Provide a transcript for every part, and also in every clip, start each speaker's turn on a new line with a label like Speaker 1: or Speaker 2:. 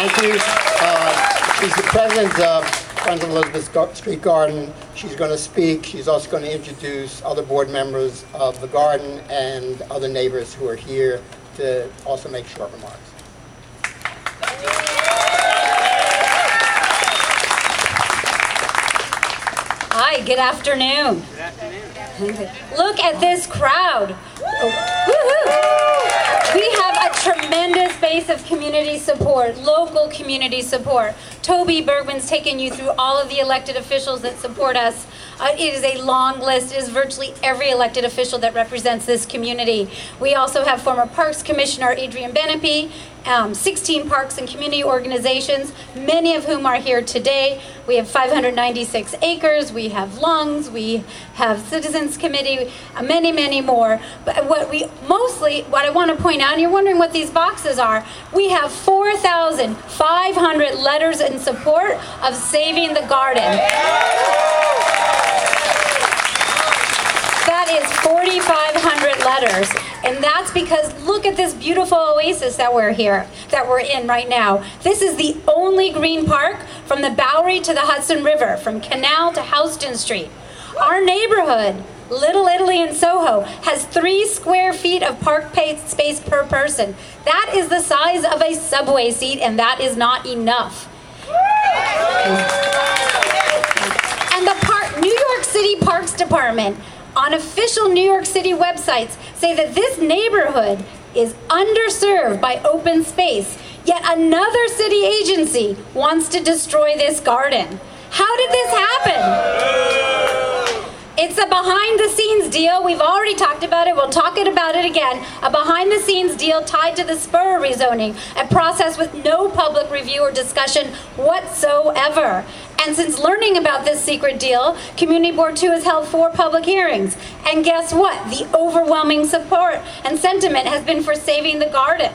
Speaker 1: Thank you. She's the president of Friends of Elizabeth Street Garden. She's going to speak. She's also going to introduce other board members of the garden and other neighbors who are here to also make short remarks.
Speaker 2: Hi, good afternoon.
Speaker 3: Good afternoon.
Speaker 2: Look at this crowd. We have a tremendous base of community support, local community support. Toby Bergman's taken you through all of the elected officials that support us. It is a long list. It is virtually every elected official that represents this community. We also have former Parks Commissioner Adrian Benepe, 16 parks and community organizations, many of whom are here today. We have 596 acres, we have lungs, we have Citizens Committee, many, many more. But what I want to point out, and you're wondering what these boxes are, we have 4,500 letters in support of saving the garden. That is 4,500 letters, and that's because look at this beautiful oasis that we're in right now. This is the only green park from the Bowery to the Hudson River, from Canal to Houston Street. Our neighborhood, Little Italy in Soho, has 3 square feet of park space per person. That is the size of a subway seat, and that is not enough. And the New York City Parks Department, on official New York City websites, say that this neighborhood is underserved by open space, yet another city agency wants to destroy this garden. How did this happen? It's a behind-the-scenes deal. We've already talked about it. We'll talk about it again. A behind-the-scenes deal tied to the spur rezoning, a process with no public review or discussion whatsoever. And since learning about this secret deal, Community Board 2 has held 4 public hearings. And guess what? The overwhelming support and sentiment has been for saving the garden.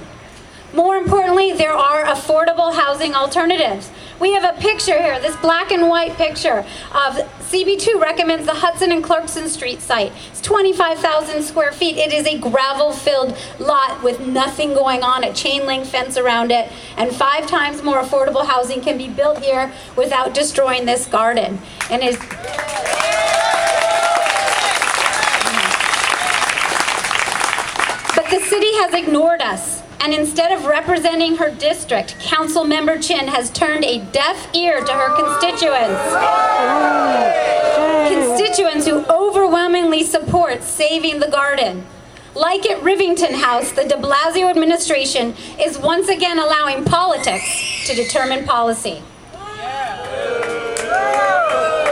Speaker 2: More importantly, there are affordable housing alternatives. We have a picture here, this black and white picture of CB2 recommends the Hudson and Clarkson Street site. It's 25,000 square feet. It is a gravel-filled lot with nothing going on, a chain link fence around it, and 5 times more affordable housing can be built here without destroying this garden. And is But the city has ignored us. And instead of representing her district, Councilmember Chin has turned a deaf ear to her constituents. Constituents who overwhelmingly support saving the garden. Like at Rivington House, the de Blasio administration is once again allowing politics to determine policy.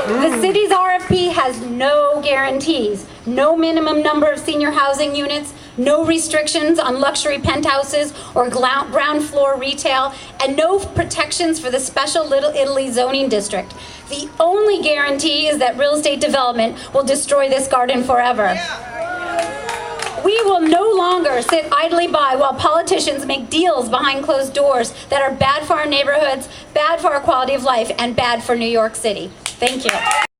Speaker 2: The city's RFP has no guarantees, no minimum number of senior housing units, no restrictions on luxury penthouses or ground floor retail, and no protections for the special Little Italy zoning district. The only guarantee is that real estate development will destroy this garden forever. We will no longer sit idly by while politicians make deals behind closed doors that are bad for our neighborhoods, bad for our quality of life, and bad for New York City. Thank you.